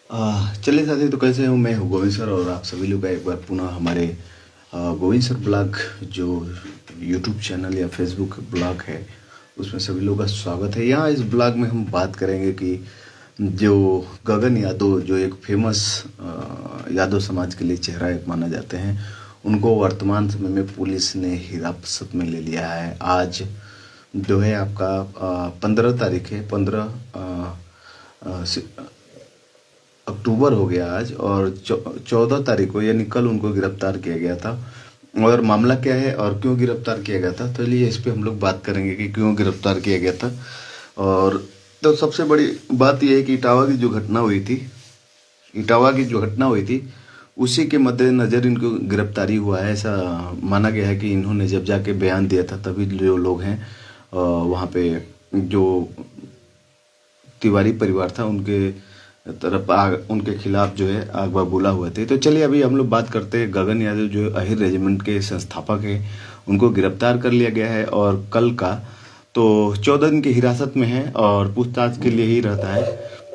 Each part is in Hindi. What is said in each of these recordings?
चलिए साथी, तो कैसे हूँ? मैं हूँ गोविंद सर और आप सभी लोग का एक बार पुनः हमारे गोविंद सर ब्लॉग जो यूट्यूब चैनल या फेसबुक ब्लॉग है उसमें सभी लोगों का स्वागत है। यहाँ इस ब्लॉग में हम बात करेंगे कि जो गगन यादव जो एक फेमस यादव समाज के लिए चेहरा एक माना जाते हैं, उनको वर्तमान समय में पुलिस ने हिरासत में ले लिया है। आज जो है आपका 15 तारीख है, 15 अक्टूबर हो गया आज, और 14 तारीख को यानी कल उनको गिरफ्तार किया गया था। और मामला क्या है और क्यों गिरफ्तार किया गया था, तो चलिए इस पे हम लोग बात करेंगे कि क्यों गिरफ्तार किया गया था। और तो सबसे बड़ी बात यह है कि इटावा की जो घटना हुई थी उसी के मद्देनजर इनको गिरफ्तारी हुआ है। ऐसा माना गया है कि इन्होंने जब जाके बयान दिया था तभी जो लोग हैं वहाँ पे जो तिवारी परिवार था उनके तरफ उनके खिलाफ जो है आग बबूला हुए थे। तो चलिए अभी हम लोग बात करते हैं गगन यादव जो अहिर रेजिमेंट के संस्थापक है, उनको गिरफ्तार कर लिया गया है और कल का तो 14 दिन की हिरासत में है और पूछताछ के लिए ही रहता है।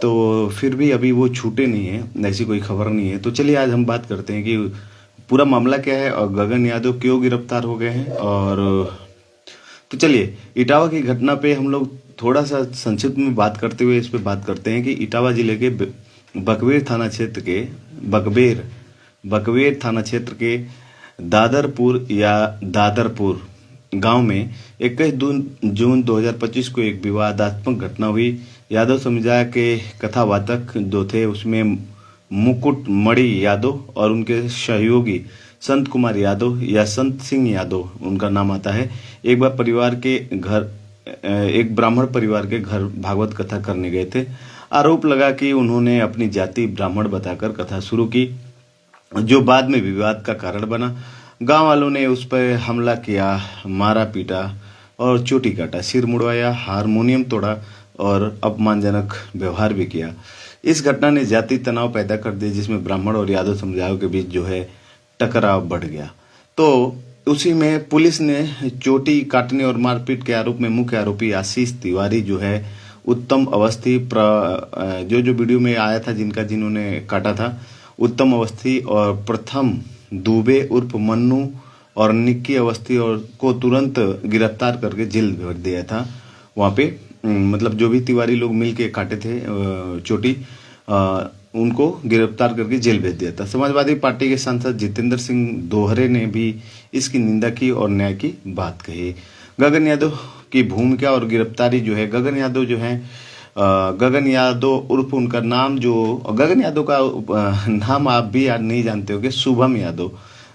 तो फिर भी अभी वो छूटे नहीं है, ऐसी कोई खबर नहीं है। तो चलिए आज हम बात करते हैं कि पूरा मामला क्या है और गगन यादव क्यों गिरफ्तार हो गए हैं। और तो चलिए इटावा की घटना पे हम लोग थोड़ा सा संक्षिप्त में बात करते हुए इस पे बात करते हैं कि इटावा जिले के बकवेर थाना क्षेत्र के बकबेर बकवेर थाना क्षेत्र के दादरपुर गांव में 21 जून 2025 को एक विवादात्मक घटना हुई। यादव समुदाय के कथावाचक जो थे उसमें मुकुट मणि यादव और उनके सहयोगी संत कुमार यादव या संत सिंह यादव उनका नाम आता है, एक ब्राह्मण परिवार के घर भागवत कथा करने गए थे। आरोप लगा कि उन्होंने अपनी जाति ब्राह्मण बताकर कथा शुरू की, जो बाद में विवाद का कारण बना। गांव वालों ने उस पर हमला किया, मारा पीटा और चोटी काटा, सिर मुड़वाया, हारमोनियम तोड़ा और अपमानजनक व्यवहार भी किया। इस घटना ने जाति तनाव पैदा कर दिया, जिसमें ब्राह्मण और यादव समुदायों के बीच जो है टकराव बढ़ गया। तो उसी में पुलिस ने चोटी काटने और मारपीट के आरोप में मुख्य आरोपी आशीष तिवारी जो है, उत्तम अवस्थी जो वीडियो में आया था जिन्होंने काटा था, उत्तम अवस्थी और प्रथम दुबे उर्फ मन्नू और निक्की अवस्थी और को तुरंत गिरफ्तार करके जेल भेज दिया था। वहाँ पे मतलब जो भी तिवारी लोग मिल के काटे थे चोटी, उनको गिरफ्तार करके जेल भेज दिया था। समाजवादी पार्टी के सांसद जितेंद्र सिंह दोहरे ने भी इसकी निंदा की और न्याय की बात कही। गगन यादव की भूमिका और गिरफ्तारी जो है, गगन यादव उर्फ उनका नाम जो गगन यादव का नाम आप भी याद नहीं जानते होंगे, शुभम यादव।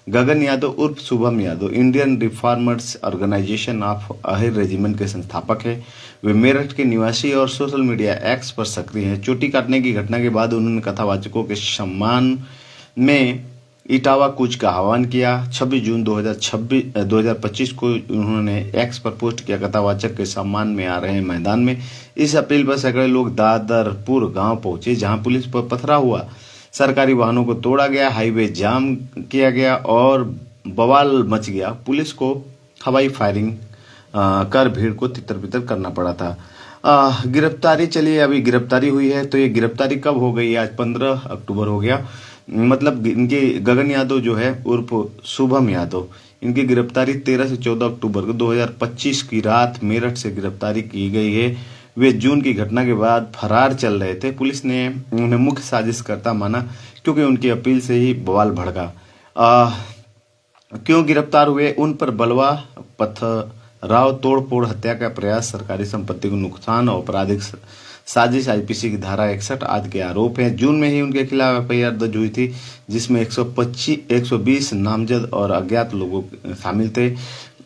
गगन यादव उर्फ Shubham Yadav Indian Reformers Organisation of Ahir Regiment के संस्थापक है। वे मेरठ के निवासी और सोशल मीडिया एक्स पर सक्रिय हैं। चोटी काटने की घटना के बाद उन्होंने कथावाचकों के सम्मान में इटावा कूच का आह्वान किया। 26 जून 2025 को उन्होंने एक्स पर पोस्ट किया, कथावाचक के सम्मान में आ रहे हैं मैदान में। इस अपील पर सैकड़े लोग दादरपुर गांव पहुंचे, जहां पुलिस पर पथराव हुआ, सरकारी वाहनों को तोड़ा गया, हाईवे जाम किया गया और बवाल मच गया। पुलिस को हवाई फायरिंग कर भीड़ को तितर बितर करना पड़ा था। गिरफ्तारी, चलिए अभी गिरफ्तारी हुई है। तो ये गिरफ्तारी कब हो गई? आज 15 अक्टूबर हो गया। मतलब इनके गगन यादव जो है उर्फ शुभम यादव, इनकी गिरफ्तारी 13 से 14 अक्टूबर को 2025 की रात मेरठ से गिरफ्तारी की गई है। वे जून की घटना के बाद फरार चल रहे थे। पुलिस ने उन्हें मुख्य साजिशकर्ता माना क्योंकि उनकी अपील से ही बवाल भड़का। क्यों गिरफ्तार हुए? उन पर बलवा, पथराव, तोड़फोड़, हत्या का प्रयास, सरकारी संपत्ति को नुकसान और आपराधिक साजिश, आईपीसी की धारा 61 आदि के आरोप हैं। जून में ही उनके खिलाफ एफआईआर दर्ज हुई थी, जिसमें 120 नामजद और अज्ञात लोग शामिल थे।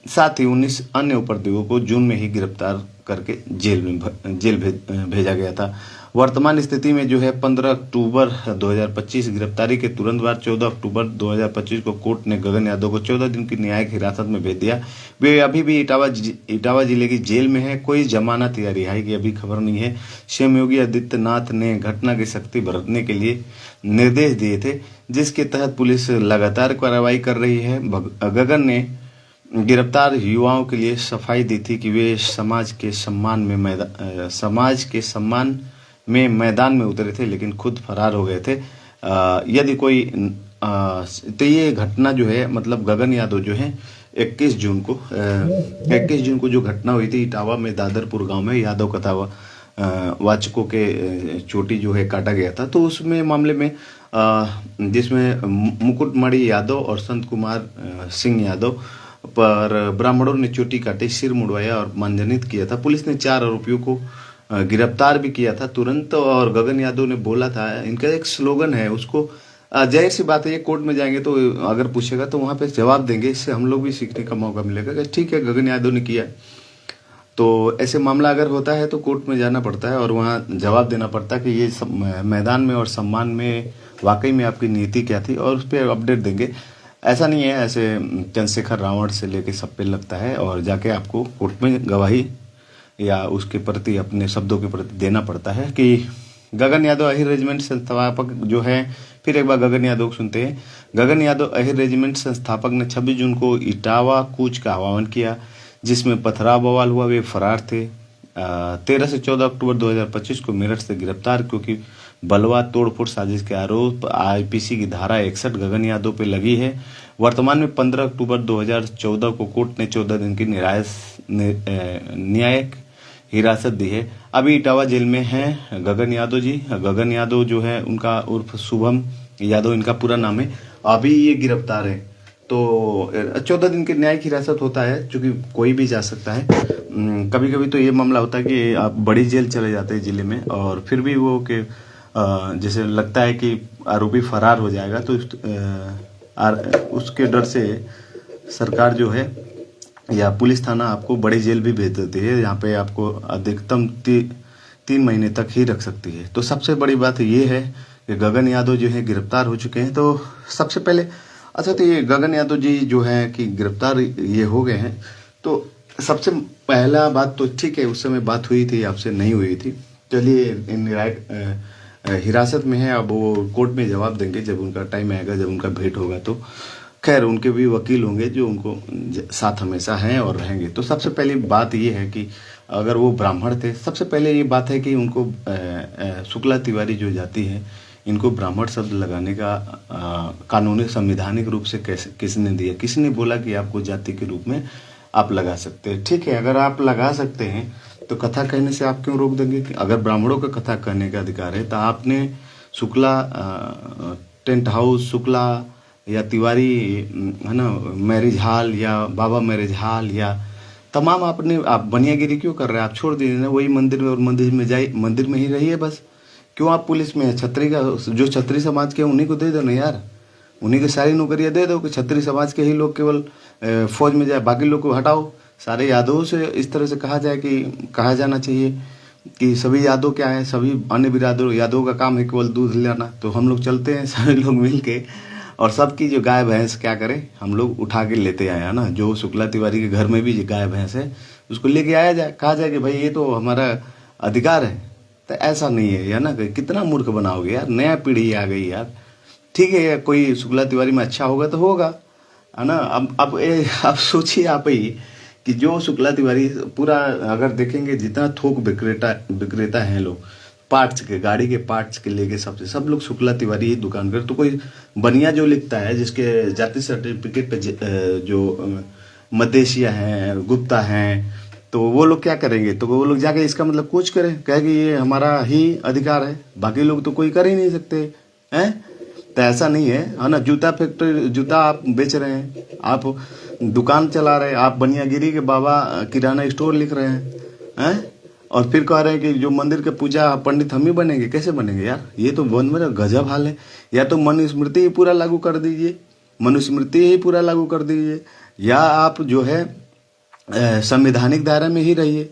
साथ ही 19 अन्य उपद्रवियों को जून में ही गिरफ्तार करके जेल भेजा गया था। वर्तमान स्थिति में जो है 15 अक्टूबर 2025 गिरफ्तारी के तुरंत बाद 14 अक्टूबर 2025 को कोर्ट ने गगन यादव को 14 दिन की न्यायिक हिरासत में भेज दिया। वे अभी भी इटावा जिले की जेल में है। कोई जमानत या रिहाई की अभी खबर नहीं है। सीएम योगी आदित्यनाथ ने घटना की सख्ती बरतने के लिए निर्देश दिए थे, जिसके तहत पुलिस लगातार कार्रवाई कर रही है। गगन ने गिरफ्तार युवाओं के लिए सफाई दी थी कि वे समाज के सम्मान में मैदान में उतरे थे लेकिन खुद फरार हो गए थे। यदि कोई तो ये घटना जो है मतलब गगन यादव जो है 21 जून को जो घटना हुई थी इटावा में दादरपुर गांव में यादव कथा वाचकों के चोटी जो है काटा गया था। तो उसमें मामले में जिसमें मुकुटमणि यादव और संत कुमार सिंह यादव पर ब्राह्मणों ने चोटी काटी, सिर मुड़वाया और मानजनित किया था। पुलिस ने 4 आरोपियों को गिरफ्तार भी किया था तुरंत। और गगन यादव ने बोला था, इनका एक स्लोगन है, उसको जाहिर सी बात है ये कोर्ट में जाएंगे तो अगर पूछेगा तो वहां पे जवाब देंगे, इससे हम लोग भी सीखने का मौका मिलेगा कि ठीक है गगन यादव ने किया। तो ऐसे मामला अगर होता है तो कोर्ट में जाना पड़ता है और वहाँ जवाब देना पड़ता है कि ये सब मैदान में और सम्मान में वाकई में आपकी नीति क्या थी, और उस पर अपडेट देंगे। ऐसा नहीं है, ऐसे चंद्रशेखर रावण से लेके सब पे लगता है और जाके आपको कोर्ट में गवाही या उसके प्रति अपने शब्दों के प्रति देना पड़ता है कि गगन यादव अहिर रेजिमेंट संस्थापक जो है। फिर एक बार गगन यादव को सुनते हैं। गगन यादव अहिर रेजिमेंट संस्थापक ने 26 जून को इटावा कूच का आह्वान किया जिसमें पथराव बवाल हुआ। वे फरार थे। 13 से 14 अक्टूबर 2025 को मेरठ से गिरफ्तार, क्योंकि बलवा तोड़फोड़ साजिश के आरोप आईपीसी की धारा 61 गगन यादव पे लगी है। वर्तमान में 15 अक्टूबर 2014 को कोर्ट ने 14 दिन की न्यायिक हिरासत दी है। अभी इटावा जेल में हैं गगन यादव जी। गगन यादव जो है उनका उर्फ शुभम यादव इनका पूरा नाम है। अभी ये गिरफ्तार है। तो 14 दिन की न्यायिक हिरासत होता है, क्योंकि कोई भी जा सकता है। कभी कभी तो ये मामला होता है कि आप बड़ी जेल चले जाते हैं जिले में और फिर भी वो कि जैसे लगता है कि आरोपी फरार हो जाएगा तो उसके डर से सरकार जो है या पुलिस थाना आपको बड़ी जेल भी भेज देती है, यहाँ पे आपको अधिकतम 3 महीने तक ही रख सकती है। तो सबसे बड़ी बात ये है कि गगन यादव जो है गिरफ्तार हो चुके हैं। तो सबसे पहले अच्छा, तो ये गगन यादव जी जो है कि गिरफ्तार ये हो गए हैं, तो सबसे पहला बात तो ठीक है, उस समय बात हुई थी, आपसे नहीं हुई थी। चलिए इन हिरासत में है, अब वो कोर्ट में जवाब देंगे जब उनका टाइम आएगा, जब उनका भेंट होगा। तो खैर उनके भी वकील होंगे जो उनको साथ हमेशा हैं और रहेंगे। तो सबसे पहली बात ये है कि अगर वो ब्राह्मण थे, सबसे पहले ये बात है कि उनको शुक्ला तिवारी जो जाति है, इनको ब्राह्मण शब्द लगाने का कानूनी संवैधानिक रूप से कैसे किसने दिया? किसने बोला कि आपको जाति के रूप में आप लगा सकते हैं? ठीक है, अगर आप लगा सकते हैं तो कथा कहने से आप क्यों रोक देंगे? अगर ब्राह्मणों का कथा कहने का अधिकार है तो आपने शुक्ला टेंट हाउस, शुक्ला या तिवारी है ना मैरिज हॉल या बाबा मैरिज हॉल या तमाम आपने आप बनियागिरी क्यों कर रहे हैं? आप छोड़ दीजिए ना, वही मंदिर में और मंदिर में जाइए, मंदिर में ही रहिए बस। क्यों आप पुलिस में है? छत्री का जो छत्री समाज के उन्हीं को दे दो ना यार, उन्हीं की सारी नौकरियां दे दो कि छत्री समाज के ही लोग केवल फौज में जाए, बाकी लोग को हटाओ। सारे यादवों से इस तरह से कहा जाए कि कहा जाना चाहिए कि सभी यादव क्या है, सभी अन्य बिरादर यादवों का काम है केवल दूध लाना। तो हम लोग चलते हैं सारे लोग मिल के और सबकी जो गाय भैंस क्या करें, हम लोग उठा के लेते आए है ना। जो शुक्ला तिवारी के घर में भी गाय भैंस है उसको लेके आया जाए, कहा जाए कि भाई ये तो हमारा अधिकार है। तो ऐसा नहीं है ना, कितना मूर्ख बनाओगे यार, नया पीढ़ी आ गई यार। ठीक है, कोई शुक्ला तिवारी में अच्छा होगा तो होगा, है ना। अब सोचिए आप ही कि जो शुक्ला तिवारी पूरा अगर देखेंगे जितना थोक विक्रेता हैं लोग, पार्ट्स के, गाड़ी के पार्ट्स के लेके सब लोग शुक्ला तिवारी ही दुकान कर। तो कोई बनिया जो लिखता है जिसके जाति सर्टिफिकेट पे जो मदेशिया हैं, गुप्ता हैं, तो वो लोग क्या करेंगे? तो वो लोग जाके इसका मतलब कुछ करें, कहे कि ये हमारा ही अधिकार है, बाकी लोग तो कोई कर ही नहीं सकते हैं। तो ऐसा नहीं है ना। जूता फैक्ट्री, जूता आप बेच रहे हैं, आप दुकान चला रहे हैं, आप बनियागिरी के बाबा किराना स्टोर लिख रहे हैं और फिर कह रहे हैं कि जो मंदिर के पूजा पंडित हम ही बनेंगे। कैसे बनेंगे यार? ये तो बहुत मेरा गजब हाल है। या तो मनुस्मृति ही पूरा लागू कर दीजिए, मनुस्मृति ही पूरा लागू कर दीजिए, या आप जो है संवैधानिक दायरा में ही रहिए।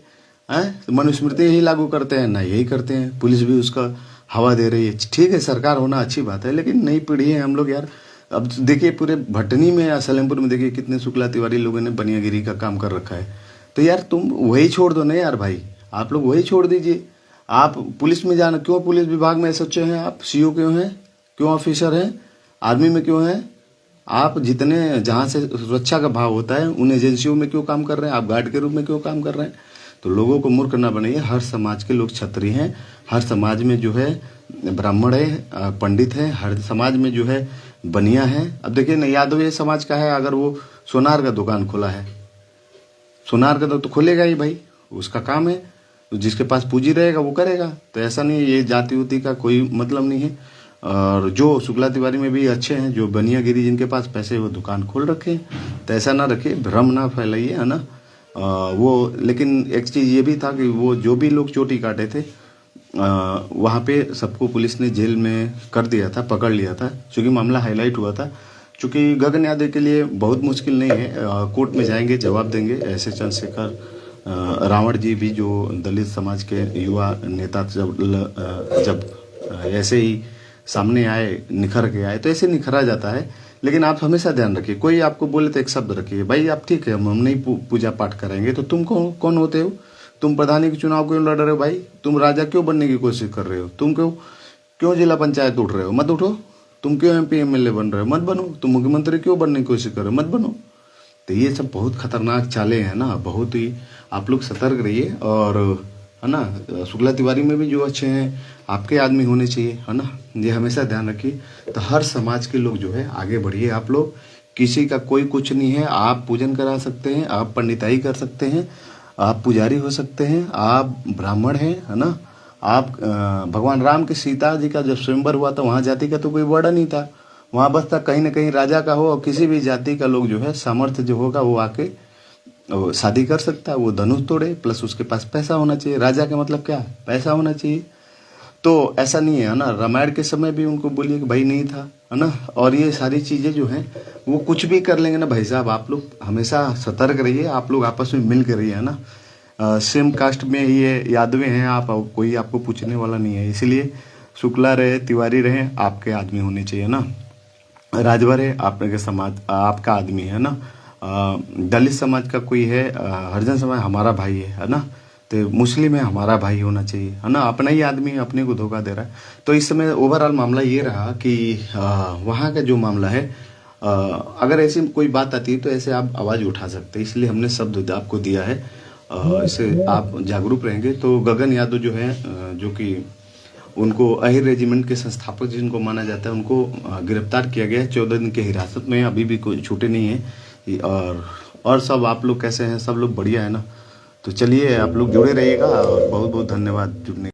मनुस्मृति ही लागू करते हैं ना, यही करते हैं। पुलिस भी उसका हवा दे रही है। ठीक है, सरकार होना अच्छी बात है, लेकिन नई पीढ़ी है हम लोग यार। अब देखिए पूरे भटनी में या सलेमपुर में देखिए कितने शुक्ला तिवारी लोगों ने बनियागिरी का काम कर रखा है। तो यार तुम वही छोड़ दो ना यार भाई, आप लोग वही छोड़ दीजिए। आप पुलिस में जाना, क्यों पुलिस विभाग में एसएचओ हैं? आप सीओ क्यों हैं? क्यों ऑफिसर हैं? आर्मी में क्यों हैं? आप जितने जहाँ से सुरक्षा का भाव होता है उन एजेंसियों में क्यों काम कर रहे हैं? आप गार्ड के रूप में क्यों काम कर रहे हैं? तो लोगों को मूर्ख ना बनाइए। हर समाज के लोग क्षत्रिय हैं, हर समाज में जो है ब्राह्मण है, पंडित है, हर समाज में जो है बनिया है। अब देखिए ना, यादव ये समाज का है, अगर वो सोनार का दुकान खोला है, सोनार का तो खोलेगा ही भाई, उसका काम है, जिसके पास पूंजी रहेगा वो करेगा। तो ऐसा नहीं है, ये जाति उति का कोई मतलब नहीं है। और जो शुक्ला तिवारी में भी अच्छे हैं, जो बनियागिरी जिनके पास पैसे वो दुकान खोल रखे हैं, तो ऐसा ना रखिए, भ्रम ना फैलाइए, है ना। वो लेकिन एक चीज़ ये भी था कि वो जो भी लोग चोटी काटे थे वहाँ पे सबको पुलिस ने जेल में कर दिया था, पकड़ लिया था, क्योंकि मामला हाईलाइट हुआ था। क्योंकि गगन यादव के लिए बहुत मुश्किल नहीं है, कोर्ट में जाएंगे, जवाब देंगे। ऐसे चंद्रशेखर रावण जी भी जो दलित समाज के युवा नेता जब ऐसे ही सामने आए, निखर के आए, तो ऐसे निखरा जाता है। लेकिन आप हमेशा ध्यान रखिए, कोई आपको बोले तो एक शब्द रखिए, भाई आप ठीक है, हम नहीं पूजा पाठ करेंगे, तो तुम कौन होते हो? तुम प्रधानी के चुनाव क्यों लड़ रहे हो भाई? तुम राजा क्यों बनने की कोशिश कर रहे हो? तुम क्यों जिला पंचायत उठ रहे हो? मत उठो। तुम क्यों MP MLA बन रहे हो? मत बनो। तुम मुख्यमंत्री क्यों बनने की कोशिश कर रहे हो? मत बनो। तो ये सब बहुत खतरनाक चालें हैं ना, बहुत ही आप लोग सतर्क रहिए। और है ना, शुक्ला तिवारी में भी जो अच्छे हैं आपके आदमी होने चाहिए, है ना, ये हमेशा ध्यान रखिए। तो हर समाज के लोग जो है आगे बढ़िए। आप लोग, किसी का कोई कुछ नहीं है, आप पूजन करा सकते हैं, आप पंडिताई कर सकते हैं, आप पुजारी हो सकते हैं, आप ब्राह्मण हैं, है ना। आप भगवान राम के सीता जी का जब स्वयंवर हुआ था, वहाँ जाति का तो कोई वर्ड नहीं था, वहाँ बस था कहीं ना कहीं राजा का हो, और किसी भी जाति का लोग जो है सामर्थ्य जो होगा वो आके वो शादी कर सकता है, वो धनुष तोड़े, प्लस उसके पास पैसा होना चाहिए। राजा का मतलब क्या है? पैसा होना चाहिए। तो ऐसा नहीं है ना, रामायण के समय भी उनको बोलिए कि भाई नहीं था, है ना। और ये सारी चीजें जो हैं वो कुछ भी कर लेंगे ना भाई साहब, आप लोग हमेशा सतर्क रहिए, आप लोग आपस में मिल कर रहिए, है ना। सेम कास्ट में ये यादवें हैं, आप कोई आपको पूछने वाला नहीं है, इसलिए शुक्ला रहे, तिवारी रहे, आपके आदमी होने चाहिए ना। राजभर है, आपके समाज आपका आदमी है ना। दलित समाज का कोई है, हरिजन समाज हमारा भाई है ना। तो मुस्लिम है, हमारा भाई होना चाहिए, है ना। अपना ही आदमी अपने को धोखा दे रहा है। तो इस समय ओवरऑल मामला ये रहा कि वहाँ का जो मामला है, अगर ऐसी कोई बात आती है तो ऐसे आप आवाज़ उठा सकते हैं, इसलिए हमने शब्द आपको दिया है। इससे आप जागरूक रहेंगे। तो गगन यादव जो है, जो कि उनको अहिर रेजिमेंट के संस्थापक जिनको माना जाता है, उनको गिरफ्तार किया गया है, 14 दिन की हिरासत में, अभी भी कोई छूटे नहीं है। और सब आप लोग कैसे हैं? सब लोग बढ़िया है ना। तो चलिए, आप लोग जुड़े रहिएगा, और बहुत बहुत धन्यवाद जुड़ने।